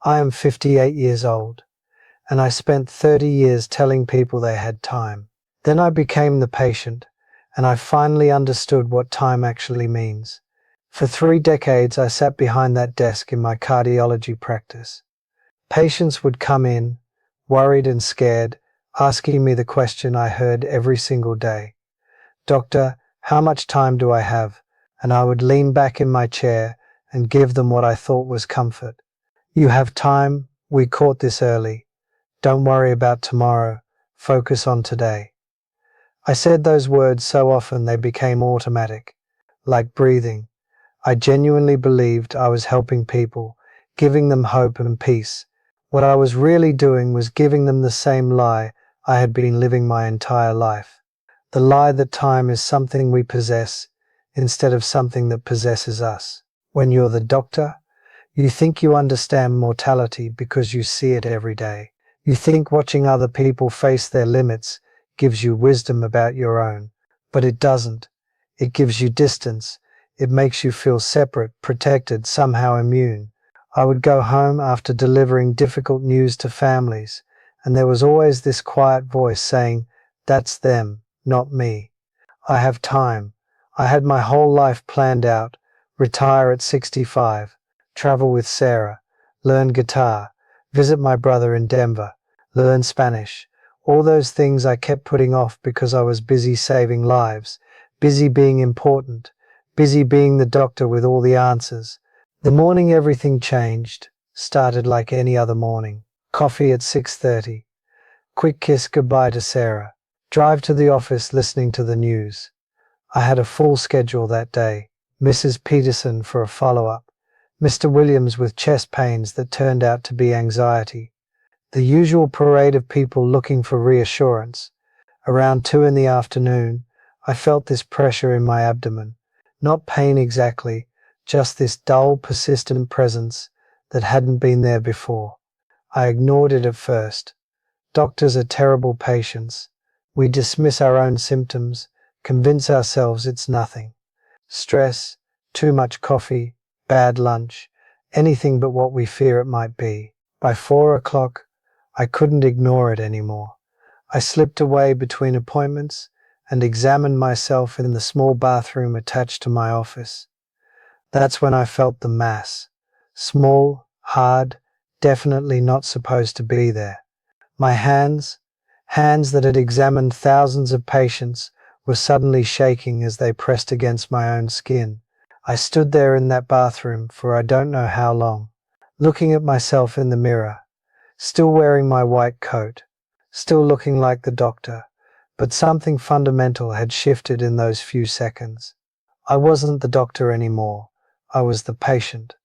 I am 58 years old, and I spent 30 years telling people they had time. Then I became the patient, and I finally understood what time actually means. For 3 decades, I sat behind that desk in my cardiology practice. Patients would come in, worried and scared, asking me the question I heard every single day. "Doctor, how much time do I have?" And I would lean back in my chair and give them what I thought was comfort. "You have time. We caught this early. Don't worry about tomorrow. Focus on today." I said those words so often they became automatic, like breathing. I genuinely believed I was helping people, giving them hope and peace. What I was really doing was giving them the same lie I had been living my entire life. The lie that time is something we possess instead of something that possesses us. When you're the doctor, you think you understand mortality because you see it every day. You think watching other people face their limits gives you wisdom about your own, but it doesn't. It gives you distance. It makes you feel separate, protected, somehow immune. I would go home after delivering difficult news to families, and there was always this quiet voice saying, "That's them, not me. I have time. I had my whole life planned out. Retire at 65. Travel with Sarah, learn guitar, visit my brother in Denver, learn Spanish." All those things I kept putting off because I was busy saving lives, busy being important, busy being the doctor with all the answers. The morning everything changed, started like any other morning. Coffee at 6:30. Quick kiss goodbye to Sarah. Drive to the office listening to the news. I had a full schedule that day. Mrs. Peterson for a follow-up. Mr. Williams with chest pains that turned out to be anxiety. The usual parade of people looking for reassurance. Around 2 in the afternoon, I felt this pressure in my abdomen. Not pain exactly, just this dull, persistent presence that hadn't been there before. I ignored it at first. Doctors are terrible patients. We dismiss our own symptoms, convince ourselves it's nothing. Stress, too much coffee, bad lunch, anything but what we fear it might be. By 4 o'clock, I couldn't ignore it anymore. I slipped away between appointments and examined myself in the small bathroom attached to my office. That's when I felt the mass. Small, hard, definitely not supposed to be there. My hands that had examined thousands of patients, were suddenly shaking as they pressed against my own skin. I stood there in that bathroom for I don't know how long, looking at myself in the mirror, still wearing my white coat, still looking like the doctor, but something fundamental had shifted in those few seconds. I wasn't the doctor anymore, I was the patient.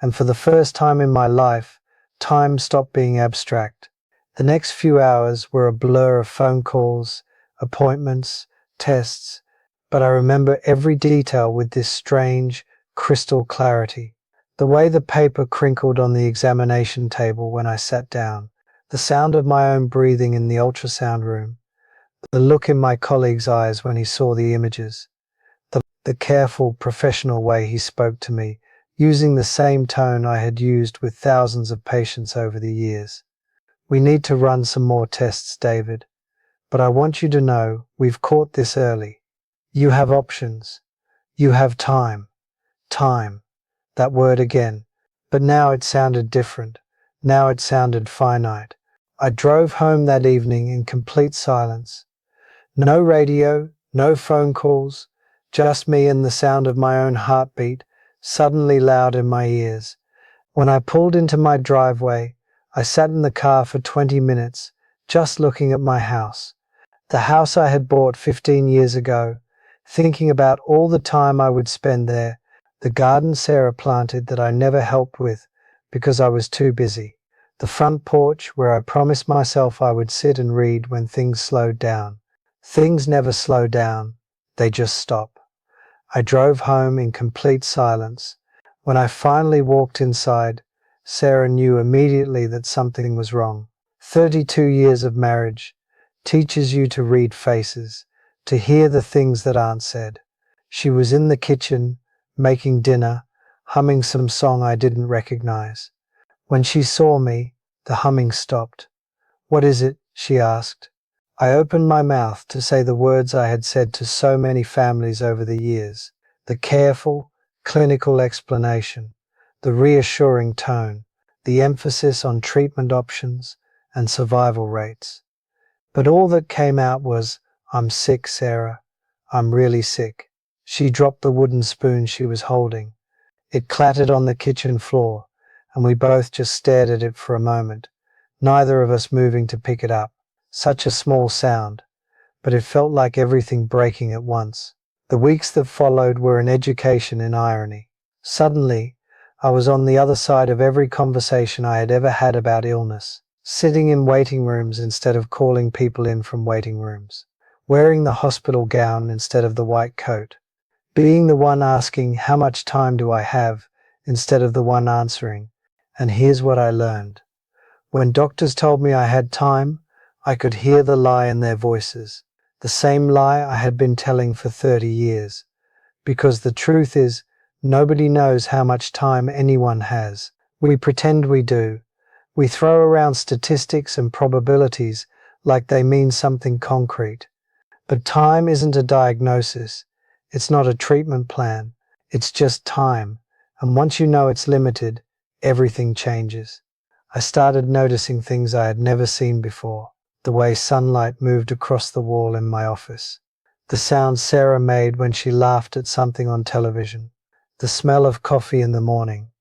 And for the first time in my life, time stopped being abstract. The next few hours were a blur of phone calls, appointments, tests, but I remember every detail with this strange, crystal clarity. The way the paper crinkled on the examination table when I sat down, the sound of my own breathing in the ultrasound room, the look in my colleague's eyes when he saw the images, the careful, professional way he spoke to me, using the same tone I had used with thousands of patients over the years. "We need to run some more tests, David, but I want you to know we've caught this early. You have options. You have time." Time. That word again. But now it sounded different. Now it sounded finite. I drove home that evening in complete silence. No radio, no phone calls, just me and the sound of my own heartbeat, suddenly loud in my ears. When I pulled into my driveway, I sat in the car for 20 minutes, just looking at my house. The house I had bought 15 years ago, thinking about all the time I would spend there, the garden Sarah planted that I never helped with because I was too busy, the front porch where I promised myself I would sit and read when things slowed down. Things never slow down, they just stop. I drove home in complete silence. When I finally walked inside, Sarah knew immediately that something was wrong. 32 years of marriage teaches you to read faces, to hear the things that aren't said. She was in the kitchen, making dinner, humming some song I didn't recognize. When she saw me, the humming stopped. "What is it?" she asked. I opened my mouth to say the words I had said to so many families over the years, the careful, clinical explanation, the reassuring tone, the emphasis on treatment options and survival rates. But all that came out was, "I'm sick, Sarah. I'm really sick." She dropped the wooden spoon she was holding. It clattered on the kitchen floor, and we both just stared at it for a moment, neither of us moving to pick it up. Such a small sound, but it felt like everything breaking at once. The weeks that followed were an education in irony. Suddenly, I was on the other side of every conversation I had ever had about illness, sitting in waiting rooms instead of calling people in from waiting rooms, wearing the hospital gown instead of the white coat, being the one asking, "How much time do I have?" instead of the one answering. And here's what I learned. When doctors told me I had time, I could hear the lie in their voices, the same lie I had been telling for 30 years. Because the truth is, nobody knows how much time anyone has. We pretend we do. We throw around statistics and probabilities like they mean something concrete. But time isn't a diagnosis. It's not a treatment plan. It's just time. And once you know it's limited, everything changes. I started noticing things I had never seen before. The way sunlight moved across the wall in my office. The sound Sarah made when she laughed at something on television. The smell of coffee in the morning.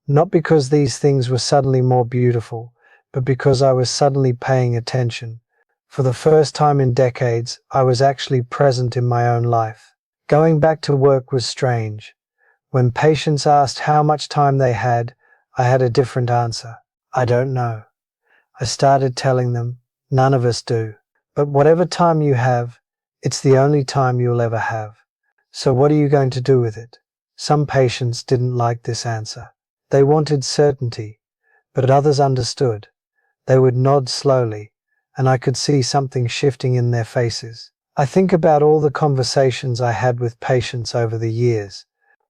Not because these things were suddenly more beautiful, but because I was suddenly paying attention. For the first time in decades, I was actually present in my own life. Going back to work was strange. When patients asked how much time they had, I had a different answer. "I don't know." I started telling them, "None of us do. But whatever time you have, it's the only time you'll ever have. So what are you going to do with it?" Some patients didn't like this answer. They wanted certainty, but others understood. They would nod slowly, and I could see something shifting in their faces. I think about all the conversations I had with patients over the years,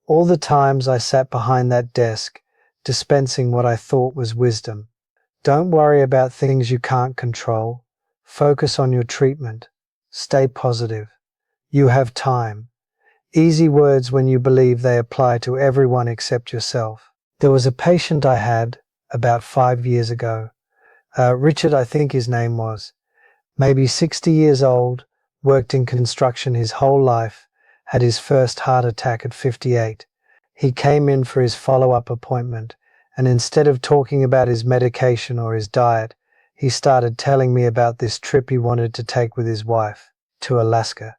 all the times I sat behind that desk, dispensing what I thought was wisdom. Don't worry about things you can't control. Focus on your treatment. Stay positive. You have time. Easy words when you believe they apply to everyone except yourself. There was a patient I had about 5 years ago. Richard, I think his name was. Maybe 60 years old, worked in construction his whole life, had his first heart attack at 58. He came in for his follow-up appointment, and instead of talking about his medication or his diet, he started telling me about this trip he wanted to take with his wife to Alaska.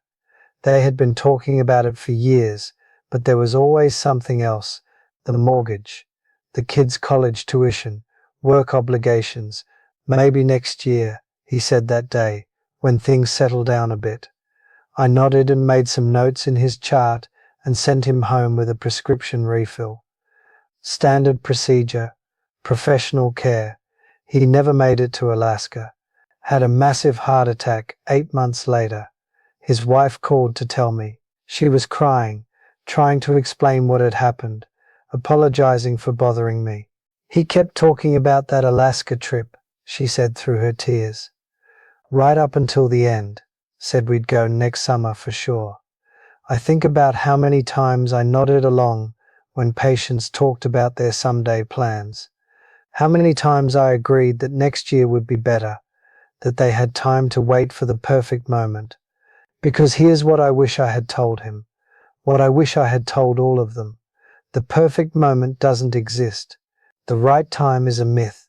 They had been talking about it for years, but there was always something else: the mortgage, the kids' college tuition, work obligations. "Maybe next year," he said that day, "when things settle down a bit." I nodded and made some notes in his chart and sent him home with a prescription refill. Standard procedure, professional care. He never made it to Alaska. Had a massive heart attack 8 months later. His wife called to tell me. She was crying, trying to explain what had happened, apologizing for bothering me. "He kept talking about that Alaska trip," she said through her tears. "Right up until the end. Said we'd go next summer for sure." I think about how many times I nodded along when patients talked about their someday plans. How many times I agreed that next year would be better, that they had time to wait for the perfect moment. Because here's what I wish I had told him, what I wish I had told all of them. The perfect moment doesn't exist. The right time is a myth.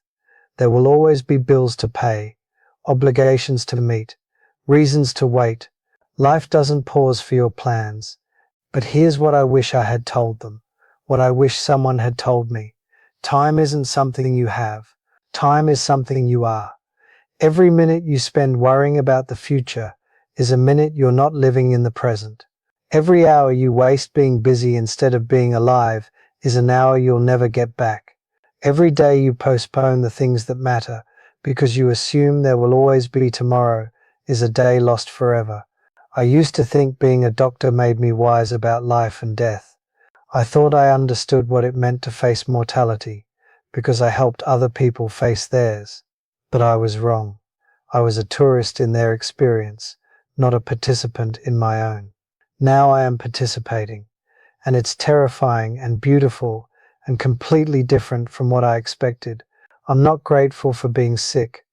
There will always be bills to pay, obligations to meet, reasons to wait. Life doesn't pause for your plans. But here's what I wish I had told them, what I wish someone had told me. Time isn't something you have. Time is something you are. Every minute you spend worrying about the future is a minute you're not living in the present. Every hour you waste being busy instead of being alive is an hour you'll never get back. Every day you postpone the things that matter because you assume there will always be tomorrow is a day lost forever. I used to think being a doctor made me wise about life and death. I thought I understood what it meant to face mortality, because I helped other people face theirs. But I was wrong. I was a tourist in their experience, not a participant in my own. Now I am participating, and it's terrifying and beautiful and completely different from what I expected. I'm not grateful for being sick.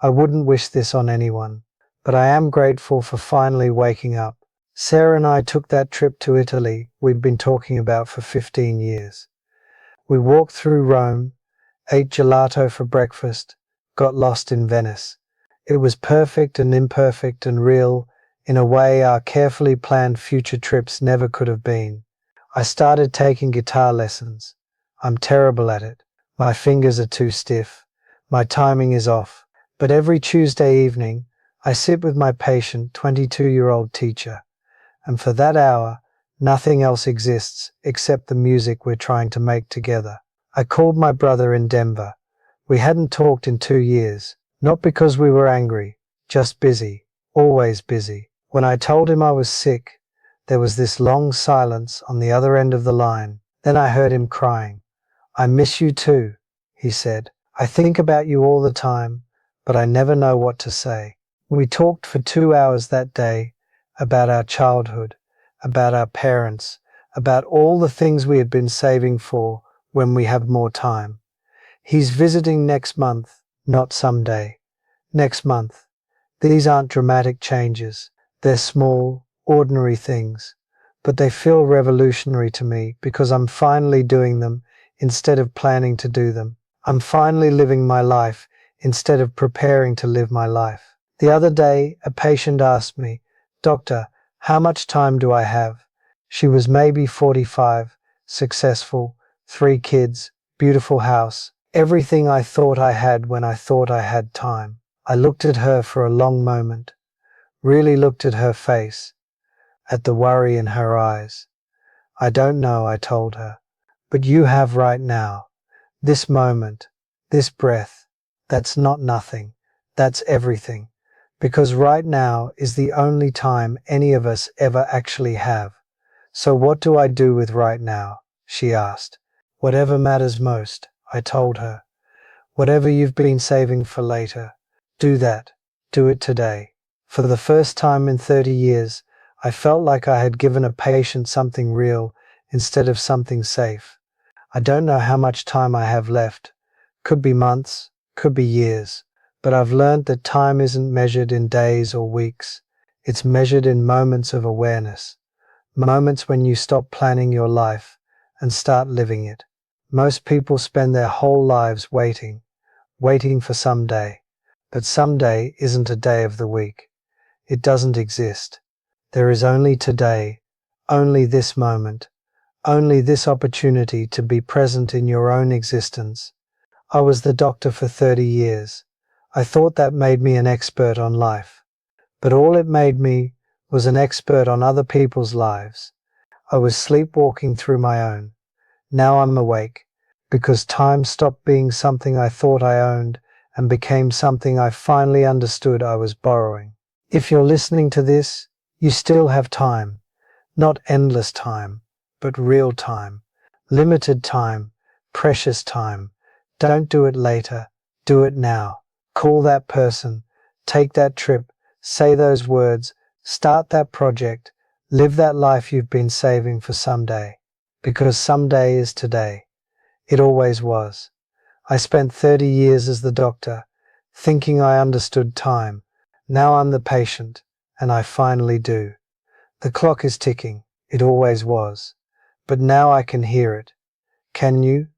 I wouldn't wish this on anyone, but I am grateful for finally waking up. Sarah and I took that trip to Italy we'd been talking about for 15 years. We walked through Rome, ate gelato for breakfast, got lost in Venice. It was perfect and imperfect and real in a way our carefully planned future trips never could have been. I started taking guitar lessons. I'm terrible at it. My fingers are too stiff. My timing is off. But every Tuesday evening, I sit with my patient, 22-year-old teacher. And for that hour, nothing else exists except the music we're trying to make together. I called my brother in Denver. We hadn't talked in 2 years, not because we were angry, just busy, always busy. When I told him I was sick, there was this long silence on the other end of the line. Then I heard him crying. "I miss you too," he said. "I think about you all the time, but I never know what to say." We talked for 2 hours that day, about our childhood, about our parents, about all the things we had been saving for when we have more time. He's visiting next month, not someday. Next month. These aren't dramatic changes. They're small, ordinary things, but they feel revolutionary to me because I'm finally doing them instead of planning to do them. I'm finally living my life instead of preparing to live my life. The other day, a patient asked me, "Doctor, how much time do I have?" She was maybe 45, successful, 3 kids, beautiful house, everything I thought I had when I thought I had time. I looked at her for a long moment, really looked at her face, at the worry in her eyes. "I don't know," I told her, "but you have right now, this moment, this breath. That's not nothing, that's everything. Because right now is the only time any of us ever actually have." "So what do I do with right now?" she asked. "Whatever matters most," I told her. "Whatever you've been saving for later, do that. Do it today." For the first time in 30 years, I felt like I had given a patient something real instead of something safe. I don't know how much time I have left. Could be months, could be years. But I've learned that time isn't measured in days or weeks. It's measured in moments of awareness. Moments when you stop planning your life and start living it. Most people spend their whole lives waiting for someday. But someday isn't a day of the week. It doesn't exist. There is only today, only this moment, only this opportunity to be present in your own existence. I was the doctor for 30 years. I thought that made me an expert on life. But all it made me was an expert on other people's lives. I was sleepwalking through my own. Now I'm awake, because time stopped being something I thought I owned and became something I finally understood I was borrowing. If you're listening to this, you still have time. Not endless time, but real time. Limited time, precious time. Don't do it later, do it now. Call that person, take that trip, say those words, start that project, live that life you've been saving for someday. Because someday is today. It always was. I spent 30 years as the doctor, thinking I understood time. Now I'm the patient, and I finally do. The clock is ticking. It always was. But now I can hear it. Can you?